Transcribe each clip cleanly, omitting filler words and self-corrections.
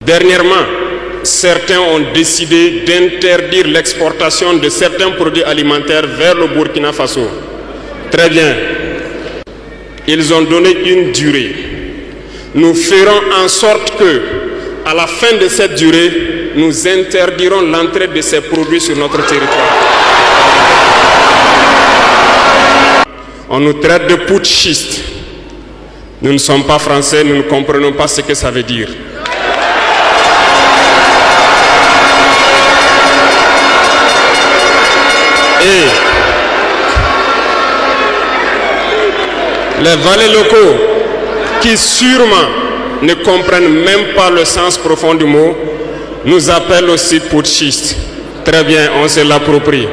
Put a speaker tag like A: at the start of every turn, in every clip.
A: Dernièrement, certains ont décidé d'interdire l'exportation de certains produits alimentaires vers le Burkina Faso. Très bien. Ils ont donné une durée. Nous ferons en sorte que, à la fin de cette durée, nous interdirons l'entrée de ces produits sur notre territoire. On nous traite de putschistes. Nous ne sommes pas français, nous ne comprenons pas ce que ça veut dire. Et les valets locaux qui sûrement ne comprennent même pas le sens profond du mot, nous appellent aussi putschistes. Très bien, on se l'approprie.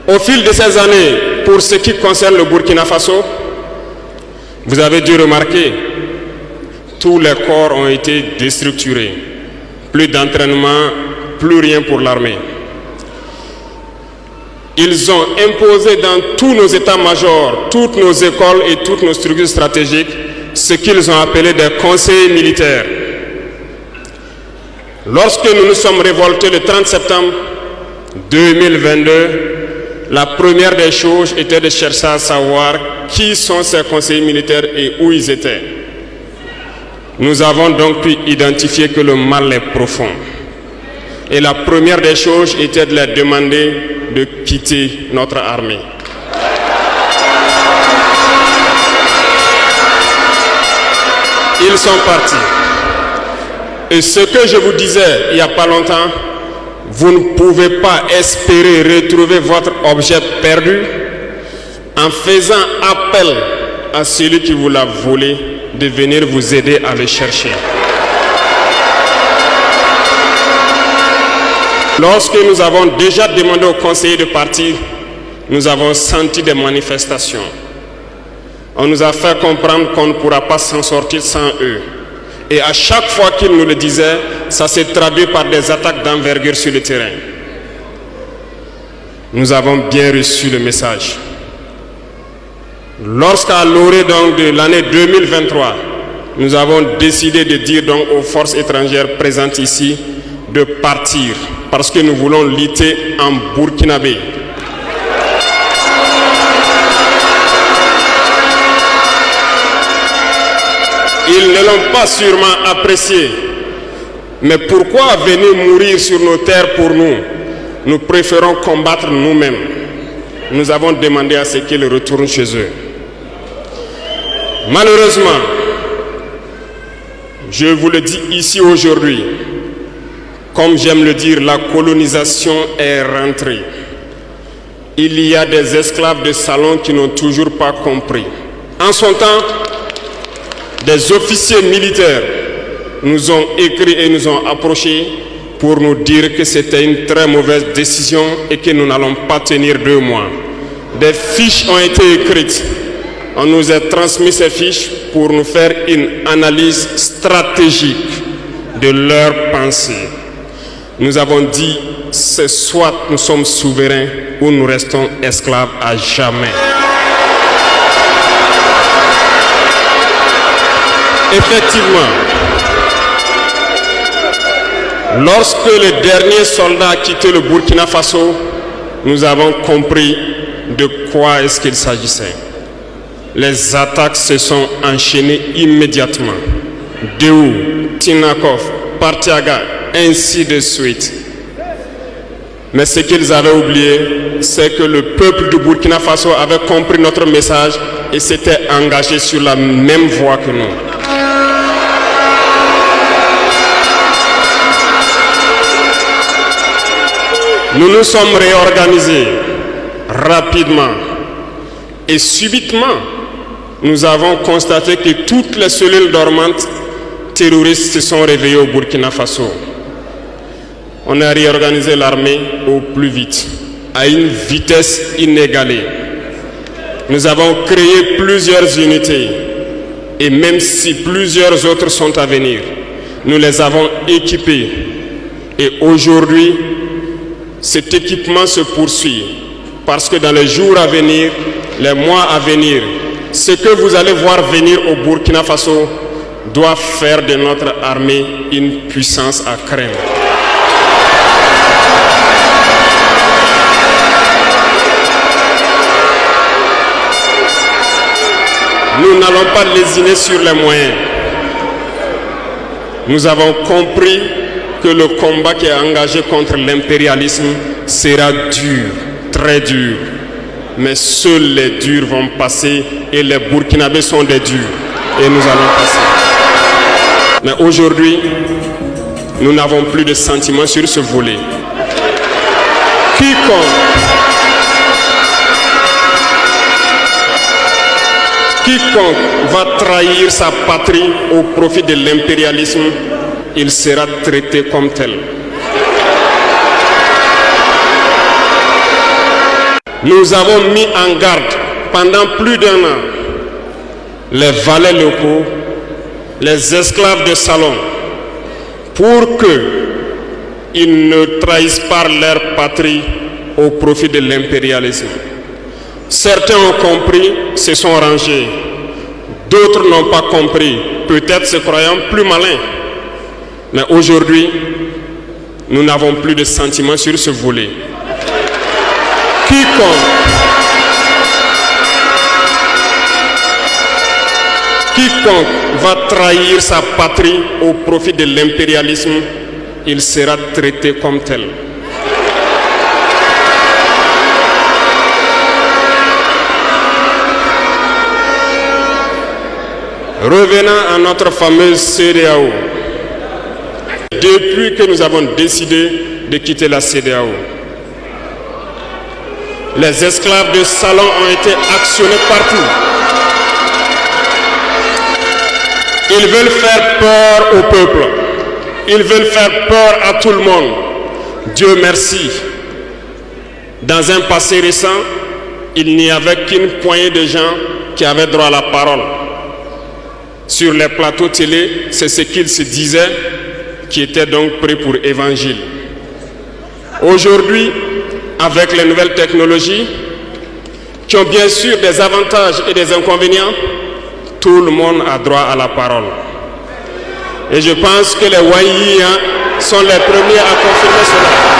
A: Au fil de ces années, pour ce qui concerne le Burkina Faso, vous avez dû remarquer, tous les corps ont été déstructurés. Plus d'entraînement, plus rien pour l'armée. Ils ont imposé dans tous nos états-majors, toutes nos écoles et toutes nos structures stratégiques ce qu'ils ont appelé des conseillers militaires. Lorsque nous nous sommes révoltés le 30 septembre 2022, la première des choses était de chercher à savoir qui sont ces conseillers militaires et où ils étaient. Nous avons donc pu identifier que le mal est profond. Et la première des choses était de leur demander de quitter notre armée. Ils sont partis. Et ce que je vous disais il n'y a pas longtemps, vous ne pouvez pas espérer retrouver votre objet perdu en faisant appel à celui qui vous l'a volé de venir vous aider à le chercher. Lorsque nous avons déjà demandé aux conseillers de partir, nous avons senti des manifestations. On nous a fait comprendre qu'on ne pourra pas s'en sortir sans eux. Et à chaque fois qu'ils nous le disaient, ça s'est traduit par des attaques d'envergure sur le terrain. Nous avons bien reçu le message. Lorsqu'à l'orée donc de l'année 2023, nous avons décidé de dire donc aux forces étrangères présentes ici de partir parce que nous voulons lutter en burkinabé. Ils ne l'ont pas sûrement apprécié. Mais pourquoi venir mourir sur nos terres pour nous? Nous préférons combattre nous-mêmes. Nous avons demandé à ce qu'ils retournent chez eux. Malheureusement, je vous le dis ici aujourd'hui, comme j'aime le dire, la colonisation est rentrée. Il y a des esclaves de salon qui n'ont toujours pas compris. En son temps, des officiers militaires nous ont écrit et nous ont approchés pour nous dire que c'était une très mauvaise décision et que nous n'allons pas tenir 2 mois. Des fiches ont été écrites. On nous a transmis ces fiches pour nous faire une analyse stratégique de leurs pensées. Nous avons dit, c'est soit nous sommes souverains ou nous restons esclaves à jamais. Effectivement, lorsque le dernier soldat a quitté le Burkina Faso, nous avons compris de quoi est-ce qu'il s'agissait. Les attaques se sont enchaînées immédiatement. Déou, Tinakov, Partiaga, ainsi de suite. Mais ce qu'ils avaient oublié, c'est que le peuple du Burkina Faso avait compris notre message et s'était engagé sur la même voie que nous. Nous nous sommes réorganisés rapidement et subitement, nous avons constaté que toutes les cellules dormantes terroristes se sont réveillées au Burkina Faso. On a réorganisé l'armée au plus vite, à une vitesse inégalée. Nous avons créé plusieurs unités et même si plusieurs autres sont à venir, nous les avons équipées. Et aujourd'hui, cet équipement se poursuit parce que dans les jours à venir, les mois à venir, ce que vous allez voir venir au Burkina Faso doit faire de notre armée une puissance à craindre. Nous n'allons pas lésiner sur les moyens. Nous avons compris que le combat qui est engagé contre l'impérialisme sera dur, très dur. Mais seuls les durs vont passer et les Burkinabés sont des durs. Et nous allons passer. Mais aujourd'hui, nous n'avons plus de sentiments sur ce volet. Quiconque va trahir sa patrie au profit de l'impérialisme, il sera traité comme tel. Nous avons mis en garde pendant plus d'1 an les valets locaux, les esclaves de salon, pour qu'ils ne trahissent pas leur patrie au profit de l'impérialisme. Certains ont compris, se sont rangés. D'autres n'ont pas compris, peut-être se croyant plus malins. Mais aujourd'hui, nous n'avons plus de sentiments sur ce volet. Quiconque va trahir sa patrie au profit de l'impérialisme, il sera traité comme tel. Revenons à notre fameuse CEDEAO. Depuis que nous avons décidé de quitter la CEDEAO, les esclaves de salon ont été actionnés partout. Ils veulent faire peur au peuple. Ils veulent faire peur à tout le monde. Dieu merci. Dans un passé récent, il n'y avait qu'une poignée de gens qui avaient droit à la parole. Sur les plateaux télé, c'est ce qu'ils se disaient, qui étaient donc prêts pour évangile. Aujourd'hui, avec les nouvelles technologies, qui ont bien sûr des avantages et des inconvénients, tout le monde a droit à la parole. Et je pense que les Wanyis sont les premiers à confirmer cela.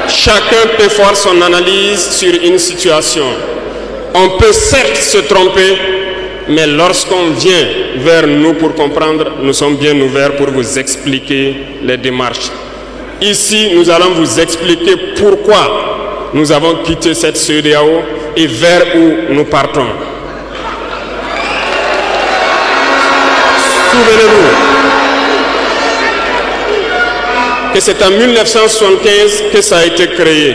A: Chacun peut faire son analyse sur une situation. On peut certes se tromper, mais lorsqu'on vient vers nous pour comprendre, nous sommes bien ouverts pour vous expliquer les démarches. Ici, nous allons vous expliquer pourquoi nous avons quitté cette CEDEAO et vers où nous partons. Souvenez-vous que c'est en 1975 que ça a été créé.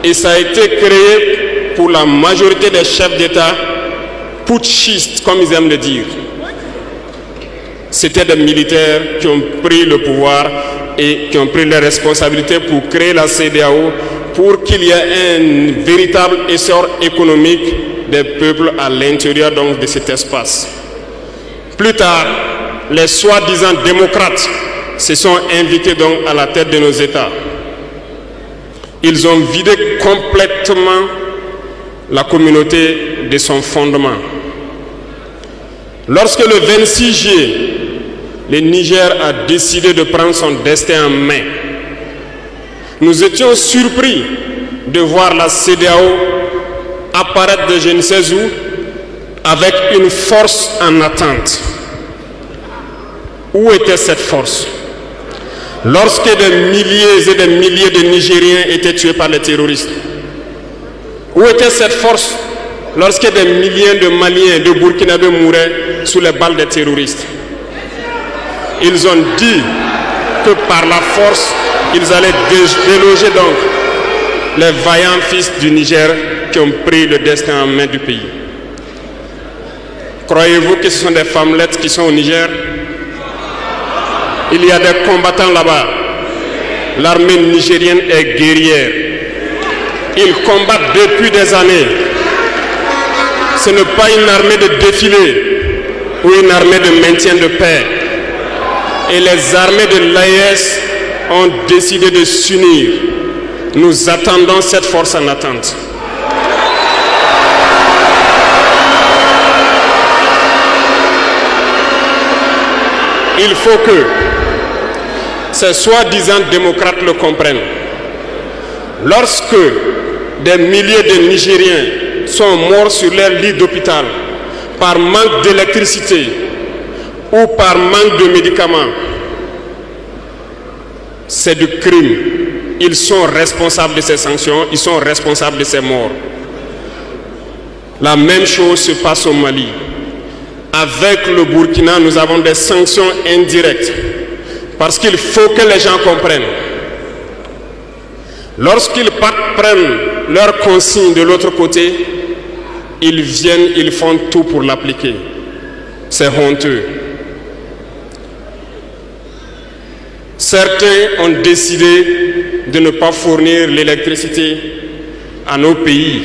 A: Et ça a été créé pour la majorité des chefs d'État putschistes, comme ils aiment le dire. C'était des militaires qui ont pris le pouvoir et qui ont pris les responsabilités pour créer la CEDEAO, pour qu'il y ait un véritable essor économique des peuples à l'intérieur donc de cet espace. Plus tard, les soi-disant démocrates se sont invités donc à la tête de nos États. Ils ont vidé complètement la communauté de son fondement. Lorsque le 26 juillet, le Niger a décidé de prendre son destin en main, nous étions surpris de voir la CEDEAO apparaître de je ne sais où avec une force en attente. Où était cette force? Lorsque des milliers et des milliers de Nigériens étaient tués par les terroristes, où était cette force lorsque des milliers de Maliens, de Burkinabés mouraient sous les balles des terroristes? Ils ont dit que par la force, ils allaient déloger donc les vaillants fils du Niger qui ont pris le destin en main du pays. Croyez-vous que ce sont des femmelettes qui sont au Niger? Il y a des combattants là-bas. L'armée nigérienne est guerrière. Ils combattent depuis des années. Ce n'est pas une armée de défilé ou une armée de maintien de paix. Et les armées de l'AES ont décidé de s'unir Nous attendons cette force en attente. Il faut que ces soi-disant démocrates le comprennent. Lorsque des milliers de Nigériens sont morts sur leur lit d'hôpital par manque d'électricité ou par manque de médicaments, c'est du crime. Ils sont responsables de ces sanctions, ils sont responsables de ces morts. La même chose se passe au Mali. Avec le Burkina, nous avons des sanctions indirectes. Parce qu'il faut que les gens comprennent. Lorsqu'ils prennent leurs consignes de l'autre côté, ils viennent, ils font tout pour l'appliquer. C'est honteux. Certains ont décidé de ne pas fournir l'électricité à nos pays.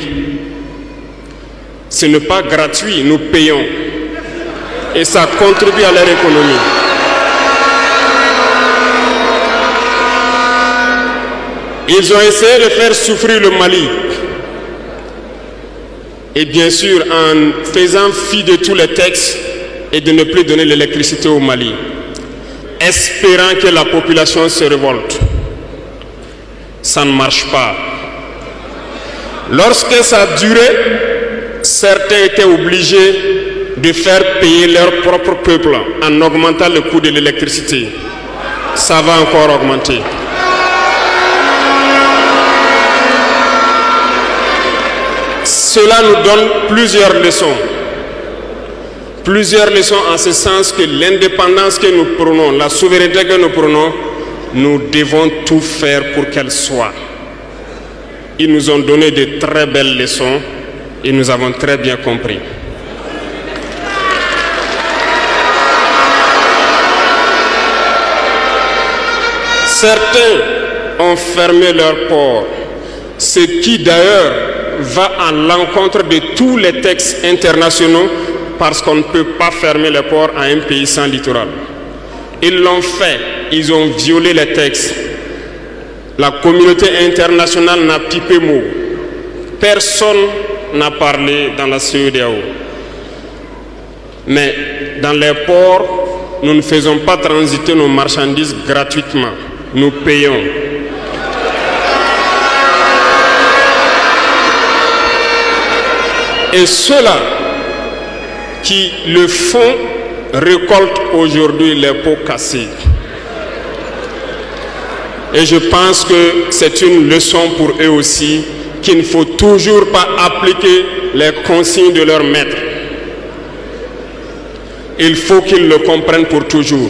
A: Ce n'est pas gratuit, nous payons. Et ça contribue à leur économie. Ils ont essayé de faire souffrir le Mali. Et bien sûr, en faisant fi de tous les textes et de ne plus donner l'électricité au Mali, espérant que la population se révolte. Ça ne marche pas. Lorsque ça a duré, certains étaient obligés de faire payer leur propre peuple en augmentant le coût de l'électricité. Ça va encore augmenter. Cela nous donne plusieurs leçons. Plusieurs leçons en ce sens que l'indépendance que nous prenons, la souveraineté que nous prenons, nous devons tout faire pour qu'elle soit. Ils nous ont donné de très belles leçons et nous avons très bien compris. Certains ont fermé leurs ports, ce qui d'ailleurs va à l'encontre de tous les textes internationaux parce qu'on ne peut pas fermer les ports à un pays sans littoral. Ils l'ont fait, ils ont violé les textes. La communauté internationale n'a pipé mot. Personne n'a parlé dans la CEDEAO. Mais dans les ports, nous ne faisons pas transiter nos marchandises gratuitement. Nous payons. Et ceux-là qui le font récoltent aujourd'hui les pots cassés. Et je pense que c'est une leçon pour eux aussi qu'il ne faut toujours pas appliquer les consignes de leur maître. Il faut qu'ils le comprennent pour toujours.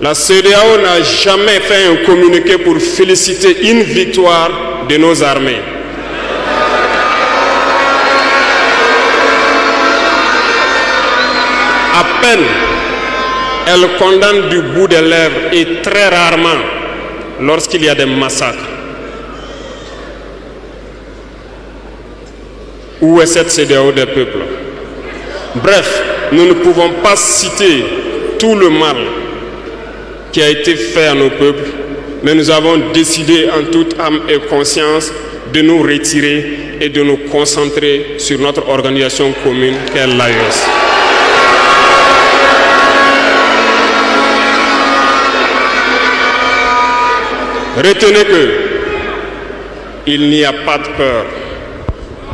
A: La CEDEAO n'a jamais fait un communiqué pour féliciter une victoire de nos armées. À peine, elle condamne du bout des lèvres et très rarement lorsqu'il y a des massacres. Où est cette CEDEAO des peuples? Bref, nous ne pouvons pas citer tout le mal qui a été fait à nos peuples, mais nous avons décidé en toute âme et conscience de nous retirer et de nous concentrer sur notre organisation commune qu'est l'AES. Retenez que il n'y a pas de peur,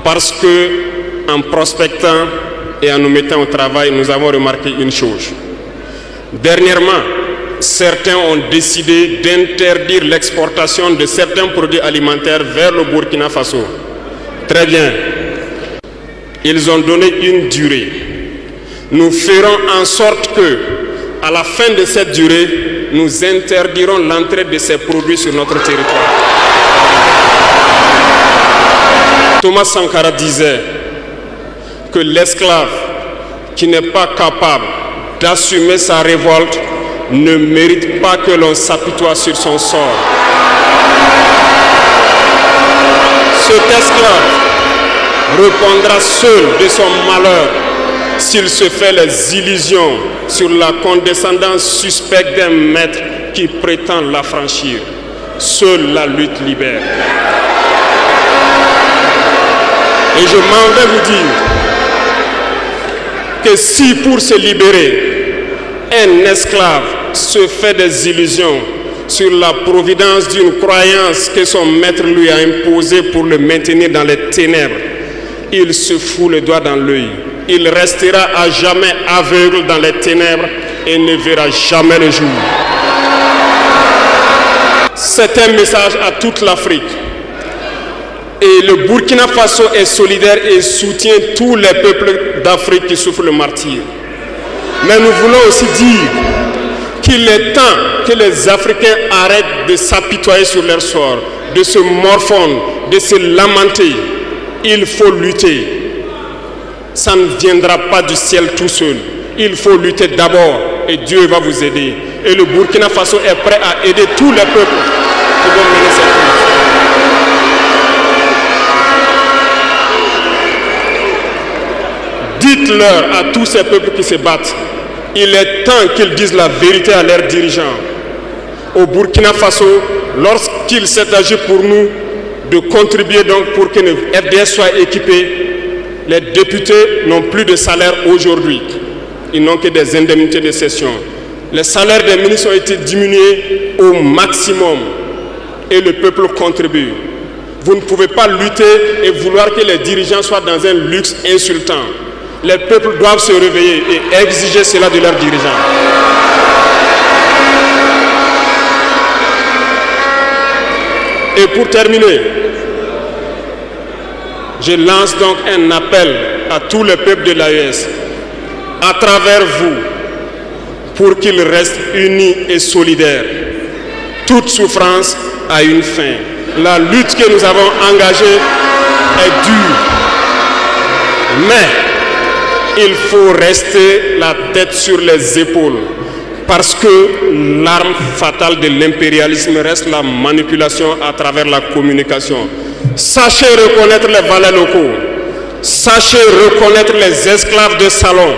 A: parce que en prospectant et en nous mettant au travail, nous avons remarqué une chose. Dernièrement, certains ont décidé d'interdire l'exportation de certains produits alimentaires vers le Burkina Faso. Très bien. Ils ont donné une durée. Nous ferons en sorte que, à la fin de cette durée, nous interdirons l'entrée de ces produits sur notre territoire. Thomas Sankara disait que l'esclave qui n'est pas capable d'assumer sa révolte ne mérite pas que l'on s'apitoie sur son sort. Cet esclave répondra seul de son malheur s'il se fait les illusions sur la condescendance suspecte d'un maître qui prétend l'affranchir. Seule la lutte libère. Et je m'en vais vous dire que si pour se libérer, un esclave se fait des illusions sur la providence d'une croyance que son maître lui a imposée pour le maintenir dans les ténèbres, il se fout le doigt dans l'œil. Il restera à jamais aveugle dans les ténèbres et ne verra jamais le jour. C'est un message à toute l'Afrique. Et le Burkina Faso est solidaire et soutient tous les peuples d'Afrique qui souffrent le martyre. Mais nous voulons aussi dire qu'il est temps que les Africains arrêtent de s'apitoyer sur leur sort, de se morfondre, de se lamenter. Il faut lutter. Ça ne viendra pas du ciel tout seul. Il faut lutter d'abord et Dieu va vous aider. Et le Burkina Faso est prêt à aider tous les peuples qui vont mener cette lutte. Dites-leur à tous ces peuples qui se battent, il est temps qu'ils disent la vérité à leurs dirigeants. Au Burkina Faso, lorsqu'il s'est agi pour nous de contribuer donc pour que le FDS soit équipé, les députés n'ont plus de salaire aujourd'hui. Ils n'ont que des indemnités de session. Les salaires des ministres ont été diminués au maximum et le peuple contribue. Vous ne pouvez pas lutter et vouloir que les dirigeants soient dans un luxe insultant. Les peuples doivent se réveiller et exiger cela de leurs dirigeants. Et pour terminer, je lance donc un appel à tous les peuples de l'AES, à travers vous, pour qu'ils restent unis et solidaires. Toute souffrance a une fin. La lutte que nous avons engagée est dure. Mais il faut rester la tête sur les épaules. Parce que l'arme fatale de l'impérialisme reste la manipulation à travers la communication. Sachez reconnaître les valets locaux. Sachez reconnaître les esclaves de salon.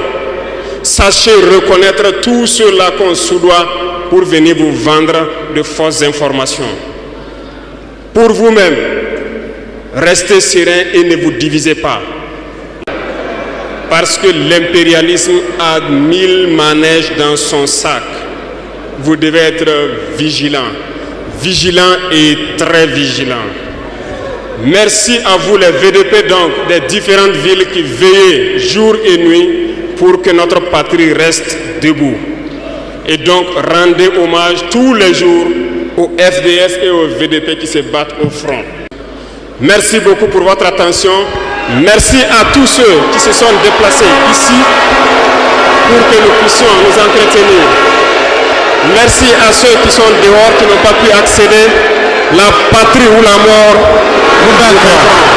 A: Sachez reconnaître tous ceux-là qu'on soudoie pour venir vous vendre de fausses informations. Pour vous-même, restez serein et ne vous divisez pas. Parce que l'impérialisme a 1000 manèges dans son sac. Vous devez être vigilant. Vigilant et très vigilant. Merci à vous les VDP donc des différentes villes qui veillent jour et nuit pour que notre patrie reste debout. Et donc rendez hommage tous les jours aux FDS et aux VDP qui se battent au front. Merci beaucoup pour votre attention. Merci à tous ceux qui se sont déplacés ici pour que nous puissions nous entretenir. Merci à ceux qui sont dehors, qui n'ont pas pu accéder. La patrie ou la mort, nous